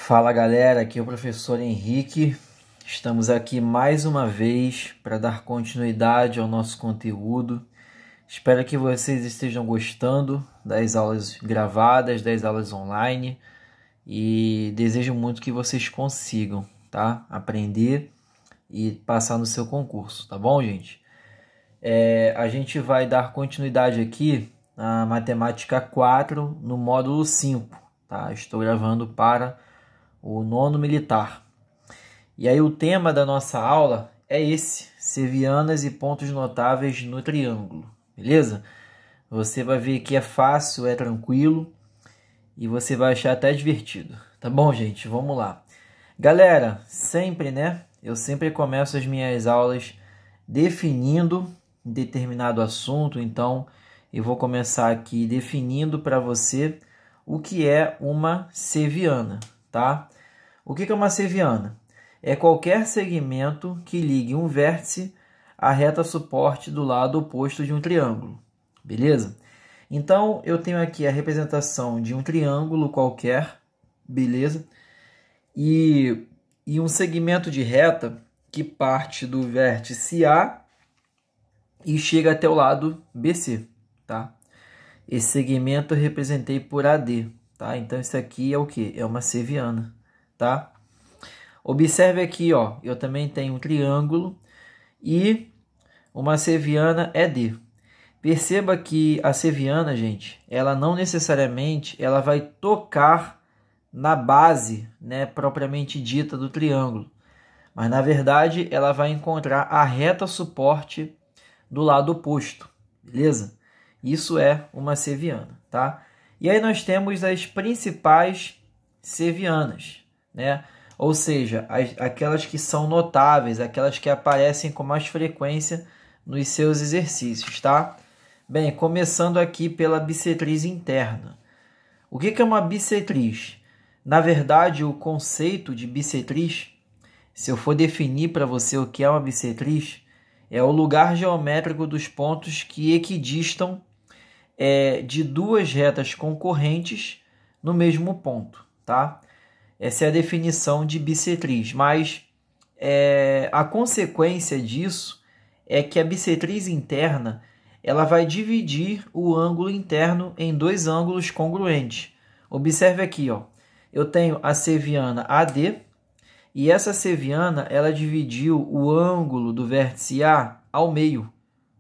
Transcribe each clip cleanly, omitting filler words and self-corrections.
Fala galera, aqui é o professor Henrique. Estamos aqui mais uma vez para dar continuidade ao nosso conteúdo. Espero que vocês estejam gostando das aulas gravadas, das aulas online e desejo muito que vocês consigam, tá? Aprender e passar no seu concurso, tá bom, gente? A gente vai dar continuidade aqui na matemática 4 no módulo 5, tá? Estou gravando para o nono militar. E aí o tema da nossa aula é esse: sevianas e pontos notáveis no triângulo, beleza? Você vai ver que é fácil, é tranquilo e você vai achar até divertido, tá bom, gente? Vamos lá. Galera, sempre, né? Eu sempre começo as minhas aulas definindo um determinado assunto, então eu vou começar aqui definindo para você o que é uma seviana, tá? O que é uma seviana? É qualquer segmento que ligue um vértice à reta suporte do lado oposto de um triângulo, beleza? Então, eu tenho aqui a representação de um triângulo qualquer, beleza? E um segmento de reta que parte do vértice A e chega até o lado BC, tá? Esse segmento eu representei por AD, tá? Então, isso aqui é o quê? É uma seviana, tá? Observe aqui, ó, eu também tenho um triângulo e uma seviana é D. Perceba que a seviana, gente, ela não necessariamente ela vai tocar na base, né, propriamente dita do triângulo, mas na verdade ela vai encontrar a reta suporte do lado oposto, beleza? Isso é uma seviana, tá? E aí nós temos as principais sevianas, né? Ou seja, aquelas que são notáveis, aquelas que aparecem com mais frequência nos seus exercícios, tá? Bem, começando aqui pela bissetriz interna. O que é uma bissetriz? Na verdade, o conceito de bissetriz, se eu for definir para você o que é uma bissetriz, é o lugar geométrico dos pontos que equidistam de duas retas concorrentes no mesmo ponto, tá? Essa é a definição de bissetriz, mas a consequência disso é que a bissetriz interna ela vai dividir o ângulo interno em dois ângulos congruentes. Observe aqui, ó, eu tenho a seviana AD e essa seviana ela dividiu o ângulo do vértice A ao meio,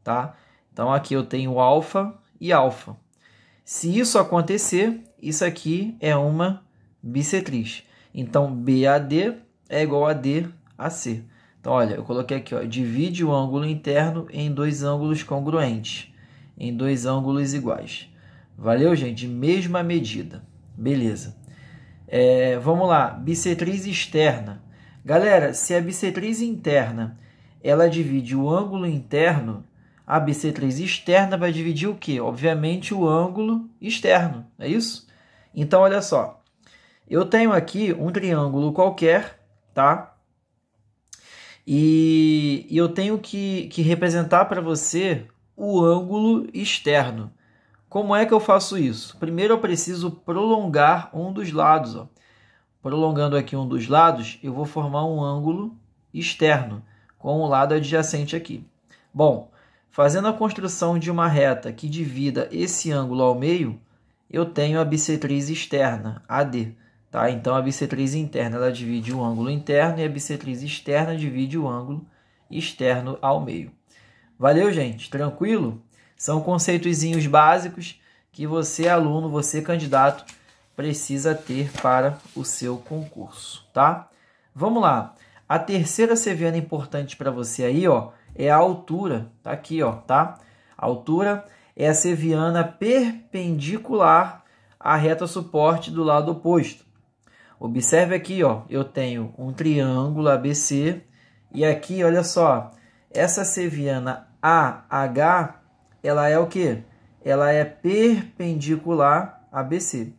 tá? Então aqui eu tenho alfa e alfa. Se isso acontecer, isso aqui é uma bissetriz. Então, BAD é igual a DAC. Então, olha, eu coloquei aqui, ó, divide o ângulo interno em dois ângulos congruentes, em dois ângulos iguais. Valeu, gente? Mesma medida. Beleza. Vamos lá, bissetriz externa. Galera, se a bissetriz interna ela divide o ângulo interno, a bissetriz externa vai dividir o quê? Obviamente, o ângulo externo, é isso? Então, olha só. Eu tenho aqui um triângulo qualquer, tá? E eu tenho que representar para você o ângulo externo. Como é que eu faço isso? Primeiro eu preciso prolongar um dos lados, ó. Prolongando aqui um dos lados, eu vou formar um ângulo externo com o lado adjacente aqui. Bom, fazendo a construção de uma reta que divida esse ângulo ao meio, eu tenho a bissetriz externa, AD. Tá? Então, a bissetriz interna ela divide o ângulo interno e a bissetriz externa divide o ângulo externo ao meio. Valeu, gente? Tranquilo? São conceitozinhos básicos que você, aluno, você, candidato, precisa ter para o seu concurso, tá? Vamos lá. A terceira seviana importante para você aí, ó, é a altura. Tá aqui, ó, tá? A altura é a seviana perpendicular à reta suporte do lado oposto. Observe aqui, ó, eu tenho um triângulo ABC e aqui, olha só, essa seviana AH, ela é o quê? Ela é perpendicular a BC.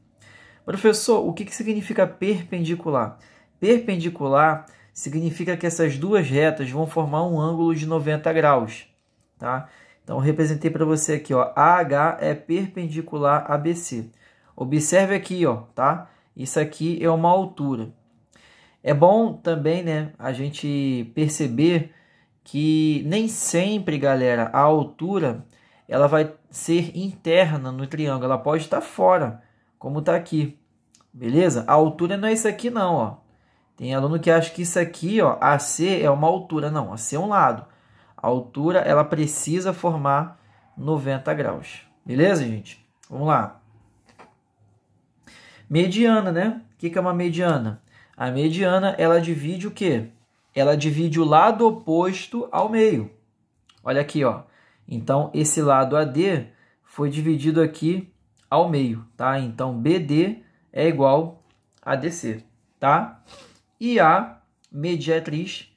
Professor, o que significa perpendicular? Perpendicular significa que essas duas retas vão formar um ângulo de 90 graus, tá? Então, eu representei para você aqui, ó, AH é perpendicular a BC. Observe aqui, ó, tá? isso aqui é uma altura. É bom também, né, a gente perceber que nem sempre, galera, a altura ela vai ser interna no triângulo, ela pode estar fora, como está aqui, beleza? A altura não é isso aqui não, ó. Tem aluno que acha que isso aqui, ó, AC é uma altura, não, AC é um lado. A altura ela precisa formar 90 graus, beleza, gente? Vamos lá. Mediana, né? O que é uma mediana? A mediana, ela divide o quê? Ela divide o lado oposto ao meio. Olha aqui, ó. Então, esse lado AD foi dividido aqui ao meio, tá? Então, BD é igual a DC, tá? E a mediatriz,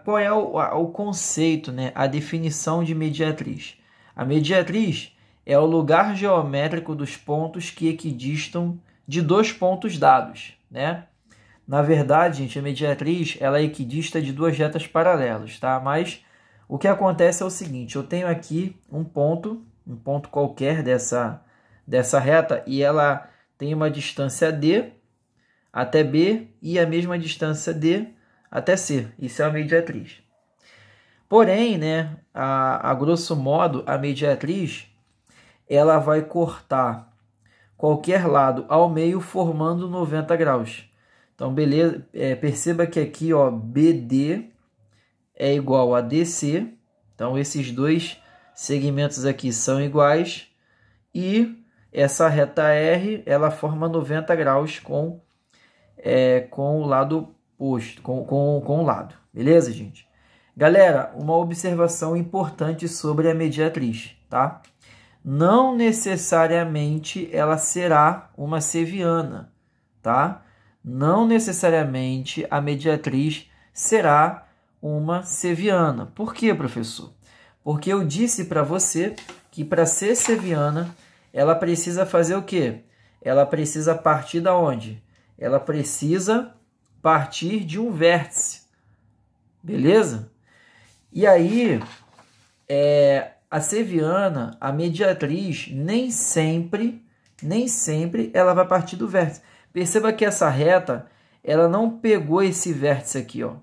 qual é o conceito, né? A definição de mediatriz. A mediatriz é o lugar geométrico dos pontos que equidistam de dois pontos dados, né? Na verdade, gente, a mediatriz ela equidista de duas retas paralelas, tá? Mas o que acontece é o seguinte, eu tenho aqui um ponto qualquer dessa reta e ela tem uma distância D até B e a mesma distância D até C. Isso é a mediatriz. Porém, né, a grosso modo, a mediatriz ela vai cortar qualquer lado ao meio formando 90 graus. Então, beleza, perceba que aqui, ó, BD é igual a DC. Então, esses dois segmentos aqui são iguais. E essa reta R, ela forma 90 graus com o lado oposto, com o lado. Beleza, gente? Galera, uma observação importante sobre a mediatriz, tá? Não necessariamente ela será uma seviana, tá? Não necessariamente a mediatriz será uma seviana. Por quê, professor? Porque eu disse para você que para ser seviana, ela precisa fazer o quê? Ela precisa partir da onde? Ela precisa partir de um vértice. Beleza? E aí, a seviana, a mediatriz, nem sempre ela vai partir do vértice. Perceba que essa reta, ela não pegou esse vértice aqui, ó.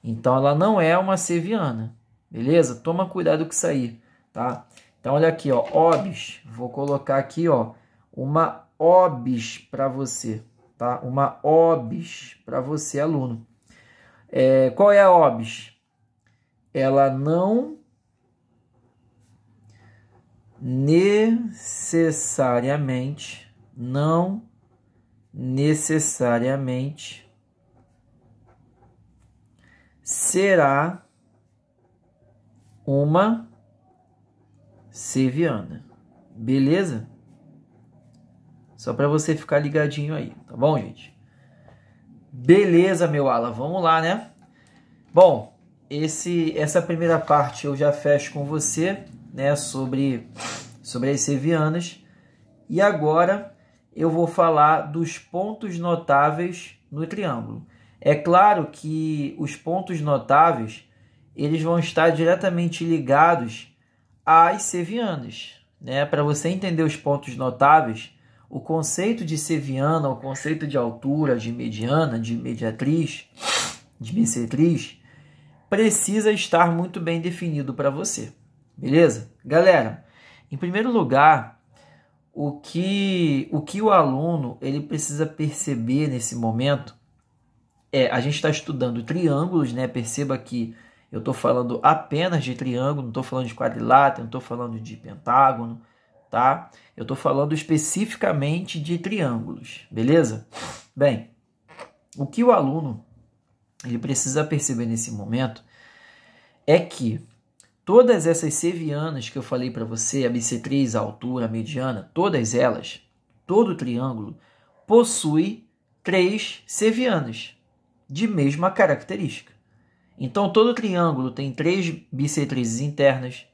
Então, ela não é uma seviana, beleza? Toma cuidado com isso aí, tá? Então, olha aqui, ó, OBS. Vou colocar aqui, ó, uma OBS para você, tá? Uma OBS para você, aluno. Qual é a OBS? Ela não necessariamente será uma seviana. Beleza? Só para você ficar ligadinho aí, tá bom, gente? Beleza, meu ala, vamos lá, né? Bom, essa primeira parte eu já fecho com você, né, sobre as sevianas. E agora eu vou falar dos pontos notáveis no triângulo. É claro que os pontos notáveis, eles vão estar diretamente ligados às sevianas, né? Para você entender os pontos notáveis, o conceito de seviana, o conceito de altura, de mediana, de mediatriz, de bissetriz, precisa estar muito bem definido para você, beleza? Galera, em primeiro lugar, o que o aluno ele precisa perceber nesse momento a gente está estudando triângulos, né? Perceba que eu estou falando apenas de triângulo, não estou falando de quadrilátero, não estou falando de pentágono, tá? Eu estou falando especificamente de triângulos, beleza? Bem, o que o aluno ele precisa perceber nesse momento é que todas essas sevianas que eu falei para você, a bissetriz, a altura, a mediana, todas elas, todo triângulo, possui 3 sevianas de mesma característica. Então, todo triângulo tem 3 bissetrizes internas,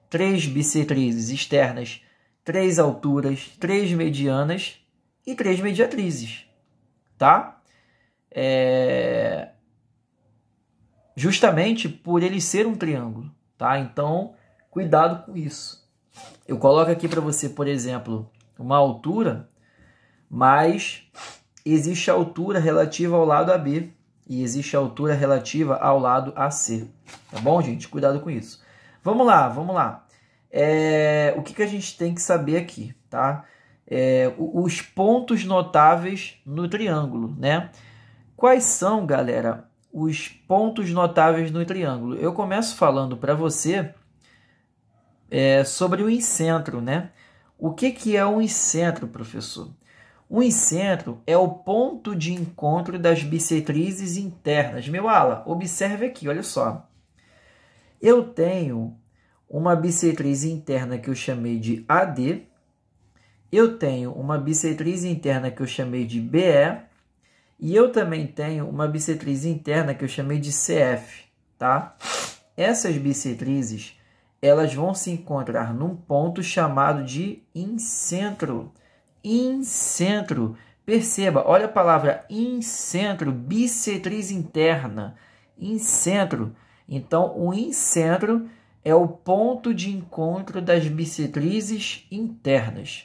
3 bissetrizes externas, 3 alturas, 3 medianas e 3 mediatrizes, tá? Justamente por ele ser um triângulo, tá? Então, cuidado com isso. Eu coloco aqui para você, por exemplo, uma altura. mas existe a altura relativa ao lado AB e existe a altura relativa ao lado AC. Tá bom, gente? Cuidado com isso. Vamos lá, vamos lá. O que a gente tem que saber aqui, tá? Os pontos notáveis no triângulo, né? Quais são, galera, os pontos notáveis no triângulo? Eu começo falando para você sobre o incentro, né? O que é um incentro, professor? O incentro é o ponto de encontro das bissetrizes internas. Meu ala, observe aqui, olha só. Eu tenho uma bissetriz interna que eu chamei de AD. Eu tenho uma bissetriz interna que eu chamei de BE. E eu também tenho uma bissetriz interna que eu chamei de CF, tá? Essas bissetrizes, elas vão se encontrar num ponto chamado de incentro. Incentro. Perceba, olha a palavra incentro, bissetriz interna. Incentro. Então, o incentro é o ponto de encontro das bissetrizes internas,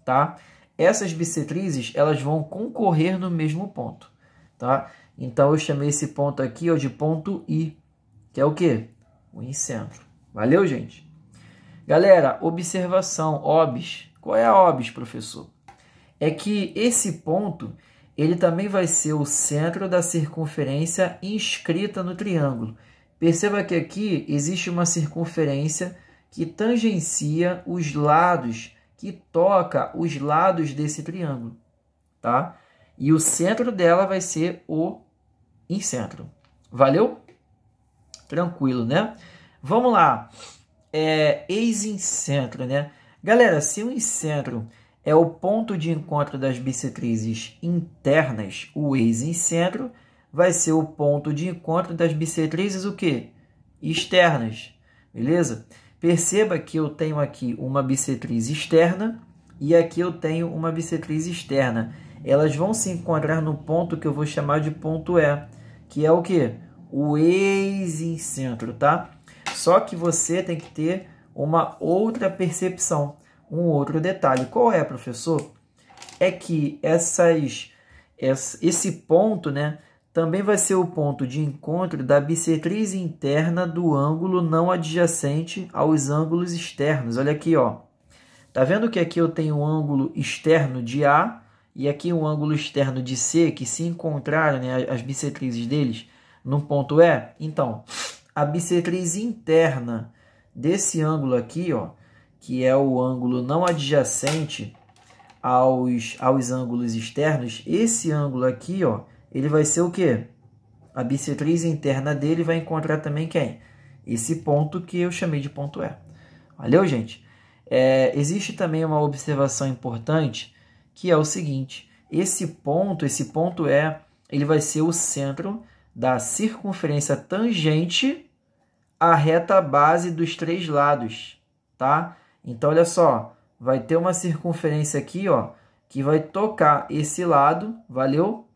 tá? Essas bissetrizes, elas vão concorrer no mesmo ponto, tá? Então, eu chamei esse ponto aqui de ponto I, que é o quê? O incentro. Valeu, gente? Galera, observação, OBS. Qual é a OBS, professor? É que esse ponto, ele também vai ser o centro da circunferência inscrita no triângulo. Perceba que aqui existe uma circunferência que tangencia os lados, que toca os lados desse triângulo, tá? E o centro dela vai ser o incentro. Valeu? Tranquilo, né? Vamos lá. Ex-incentro, né? Galera, se o incentro é o ponto de encontro das bissetrizes internas, o ex-incentro vai ser o ponto de encontro das bissetrizes o quê? Externas, beleza? Perceba que eu tenho aqui uma bissetriz externa e aqui eu tenho uma bissetriz externa. Elas vão se encontrar no ponto que eu vou chamar de ponto E, que é o quê? O ex-incentro, tá? Só que você tem que ter uma outra percepção, um outro detalhe. Qual é, professor? É que esse ponto, né, também vai ser o ponto de encontro da bissetriz interna do ângulo não adjacente aos ângulos externos. Olha aqui, ó. Tá vendo que aqui eu tenho um ângulo externo de A e aqui um ângulo externo de C, que se encontraram, né, as bissetrizes deles no ponto E? Então, a bissetriz interna desse ângulo aqui, ó, que é o ângulo não adjacente aos ângulos externos, esse ângulo aqui, ó, ele vai ser o quê? A bissetriz interna dele vai encontrar também quem? Esse ponto que eu chamei de ponto E. Valeu, gente? Existe também uma observação importante, que é o seguinte: esse ponto E, ele vai ser o centro da circunferência tangente à reta base dos três lados, tá? Então, olha só, vai ter uma circunferência aqui, ó, que vai tocar esse lado, valeu?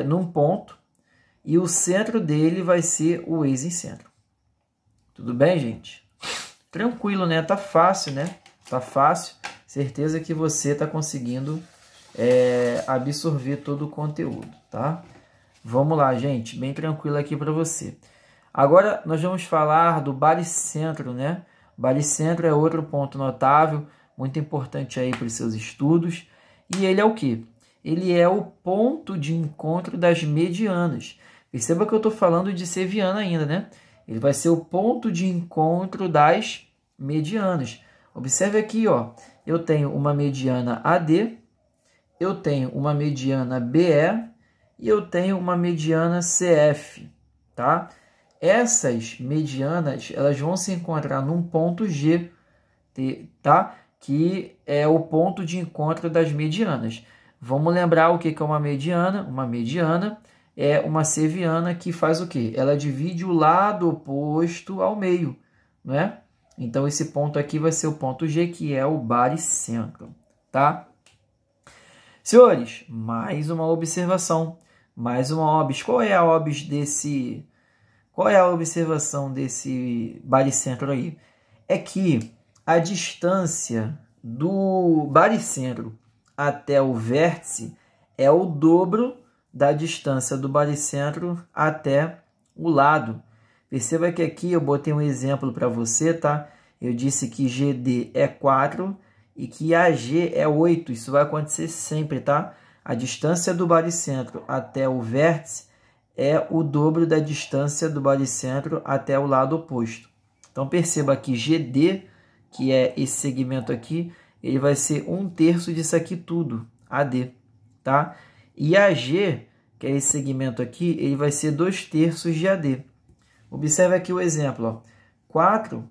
Num ponto, e o centro dele vai ser o ex-incentro. Tudo bem, gente? Tranquilo, né? Tá fácil, né? Tá fácil. Certeza que você tá conseguindo absorver todo o conteúdo, tá? Vamos lá, gente. Bem tranquilo aqui para você. Agora, nós vamos falar do baricentro, né? Baricentro é outro ponto notável, muito importante aí para os seus estudos. E ele é o quê? Ele é o ponto de encontro das medianas. Perceba que eu estou falando de seviana ainda, né? Ele vai ser o ponto de encontro das medianas. Observe aqui, ó, eu tenho uma mediana AD, eu tenho uma mediana BE e eu tenho uma mediana CF, tá? Essas medianas, elas vão se encontrar num ponto G, tá? Que é o ponto de encontro das medianas. Vamos lembrar o que é uma mediana? Uma mediana é uma seviana que faz o quê? Ela divide o lado oposto ao meio, não é? Então, esse ponto aqui vai ser o ponto G, que é o baricentro, tá? Senhores, mais uma observação, mais uma OBS. Qual é a OBS desse... Qual é a observação desse baricentro aí? É que a distância do baricentro até o vértice é o dobro da distância do baricentro até o lado. Perceba que aqui eu botei um exemplo para você, tá? Eu disse que GD é 4 e que AG é 8. Isso vai acontecer sempre, tá? A distância do baricentro até o vértice é o dobro da distância do baricentro até o lado oposto. Então, perceba que GD, que é esse segmento aqui, ele vai ser 1/3 disso aqui tudo, AD, tá? E AG, que é esse segmento aqui, ele vai ser 2/3 de AD. Observe aqui o exemplo, ó. 4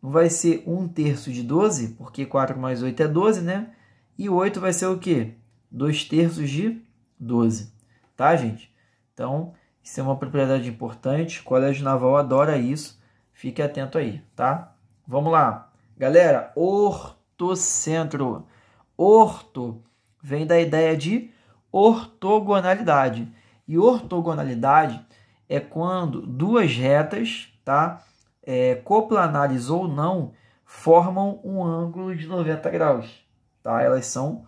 não vai ser 1/3 de 12, porque 4 mais 8 é 12, né? E 8 vai ser o quê? 2/3 de 12, tá, gente? Então, isso é uma propriedade importante. O Colégio Naval adora isso. Fique atento aí, tá? Vamos lá. Galera, ortocentro. Orto vem da ideia de ortogonalidade. E ortogonalidade é quando duas retas, tá? Coplanares ou não, formam um ângulo de 90 graus. Tá? Elas são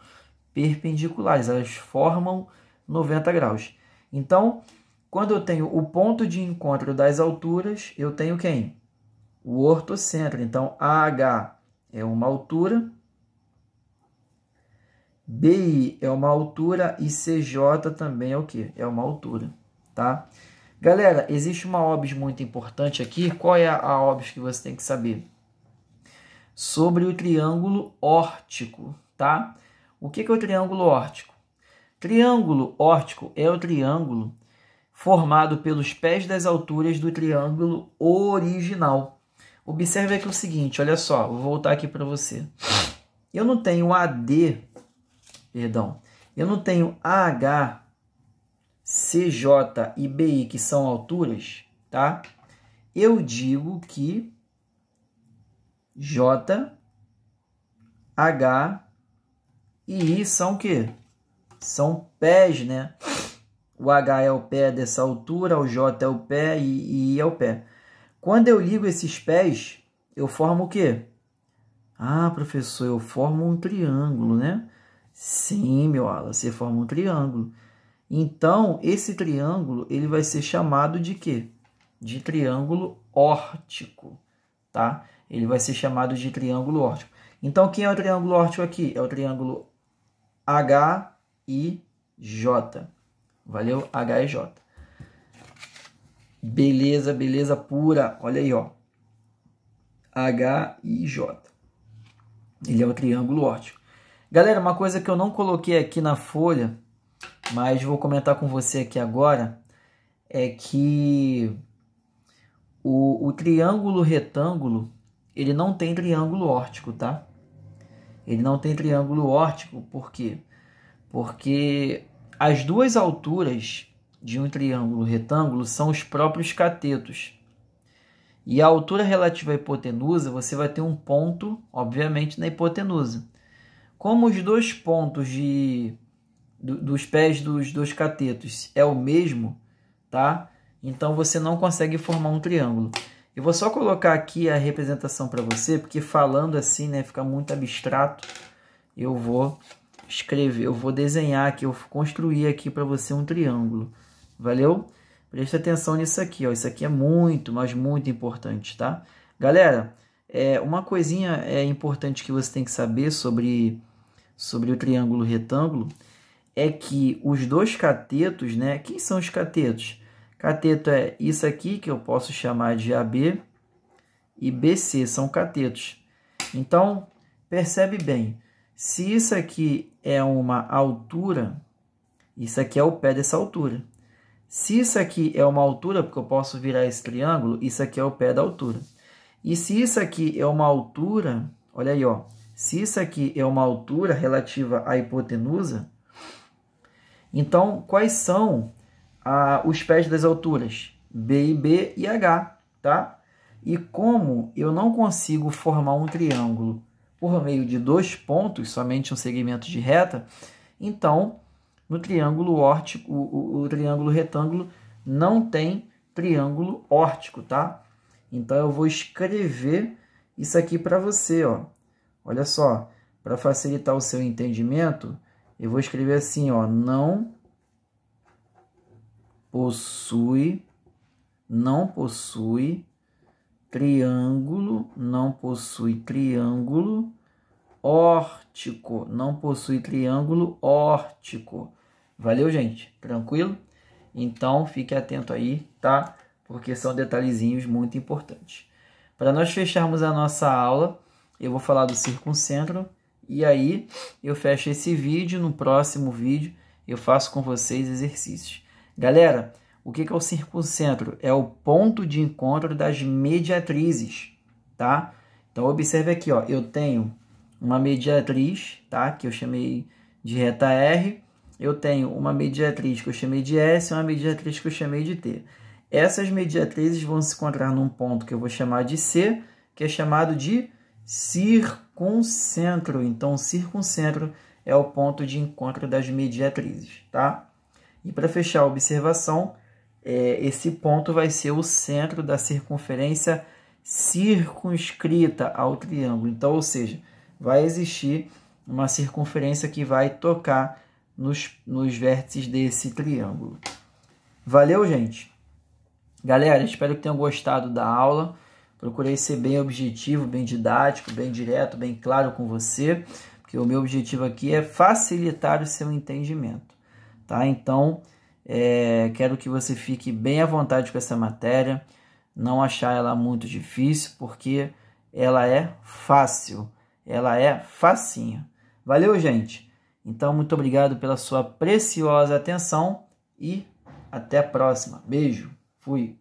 perpendiculares, elas formam 90 graus. Então, quando eu tenho o ponto de encontro das alturas, eu tenho quem? O ortocentro. Então, AH é uma altura, BI é uma altura e CJ também é o quê? É uma altura, tá? Galera, existe uma OBS muito importante aqui. Qual é a OBS que você tem que saber? Sobre o triângulo órtico, tá? O que é o triângulo órtico? Triângulo órtico é o triângulo formado pelos pés das alturas do triângulo original. Observe aqui o seguinte, olha só, vou voltar aqui para você. Eu não tenho eu não tenho AH, CJ e BI, que são alturas, tá? Eu digo que J, H e I são o quê? São pés, né? O H é o pé dessa altura, o J é o pé e I é o pé. Quando eu ligo esses pés, eu formo o quê? Ah, professor, eu formo um triângulo, né? Sim, meu ala, você forma um triângulo. Então, esse triângulo, ele vai ser chamado de quê? De triângulo órtico, tá? Ele vai ser chamado de triângulo órtico. Então, quem é o triângulo órtico aqui? É o triângulo HIJ. Valeu? HIJ. Beleza, beleza pura. Olha aí, ó. HIJ. Ele é o triângulo órtico. Galera, uma coisa que eu não coloquei aqui na folha, mas vou comentar com você aqui agora, é que o triângulo retângulo, ele não tem triângulo órtico, tá? Ele não tem triângulo órtico, por quê? Porque as duas alturas de um triângulo retângulo são os próprios catetos. E a altura relativa à hipotenusa, você vai ter um ponto, obviamente, na hipotenusa. Como os dois pontos dos pés dos dois catetos é o mesmo, tá? Então, você não consegue formar um triângulo. Eu vou só colocar aqui a representação para você, porque falando assim, né, fica muito abstrato. Eu vou escrever, eu vou desenhar aqui, eu vou construir aqui para você um triângulo. Valeu? Preste atenção nisso aqui, ó. Isso aqui é muito, mas muito importante, tá? Galera, uma coisinha importante que você tem que saber sobre o triângulo retângulo é que os dois catetos, né? Quem são os catetos? Cateto é isso aqui, que eu posso chamar de AB, e BC, são catetos. Então, percebe bem, se isso aqui é uma altura, isso aqui é o pé dessa altura. Se isso aqui é uma altura, porque eu posso virar esse triângulo, isso aqui é o pé da altura. E se isso aqui é uma altura, olha aí, ó. Se isso aqui é uma altura relativa à hipotenusa, então quais são os pés das alturas? B e B e H, tá? E como eu não consigo formar um triângulo por meio de dois pontos, somente um segmento de reta, então no triângulo órtico, o triângulo retângulo não tem triângulo órtico, tá? Então eu vou escrever isso aqui para você, ó. Olha só, para facilitar o seu entendimento, eu vou escrever assim, ó, não possui triângulo, não possui triângulo órtico, não possui triângulo órtico. Valeu, gente? Tranquilo? Então, fique atento aí, tá? Porque são detalhezinhos muito importantes. Para nós fecharmos a nossa aula, eu vou falar do circuncentro e aí eu fecho esse vídeo. No próximo vídeo eu faço com vocês exercícios. Galera, o que é o circuncentro? É o ponto de encontro das mediatrizes, tá? Então, observe aqui, ó, eu tenho uma mediatriz, tá? Que eu chamei de reta R. Eu tenho uma mediatriz que eu chamei de S e uma mediatriz que eu chamei de T. Essas mediatrizes vão se encontrar num ponto que eu vou chamar de C, que é chamado de circuncentro. Então, o circuncentro é o ponto de encontro das mediatrizes, tá? E para fechar a observação, esse ponto vai ser o centro da circunferência circunscrita ao triângulo. Então, ou seja, vai existir uma circunferência que vai tocar nos vértices desse triângulo. Valeu, gente? Galera, espero que tenham gostado da aula. Procurei ser bem objetivo, bem didático, bem direto, bem claro com você, porque o meu objetivo aqui é facilitar o seu entendimento, tá? Então, quero que você fique bem à vontade com essa matéria, não achar ela muito difícil, porque ela é fácil, ela é facinho. Valeu, gente? Então, muito obrigado pela sua preciosa atenção e até a próxima. Beijo, fui!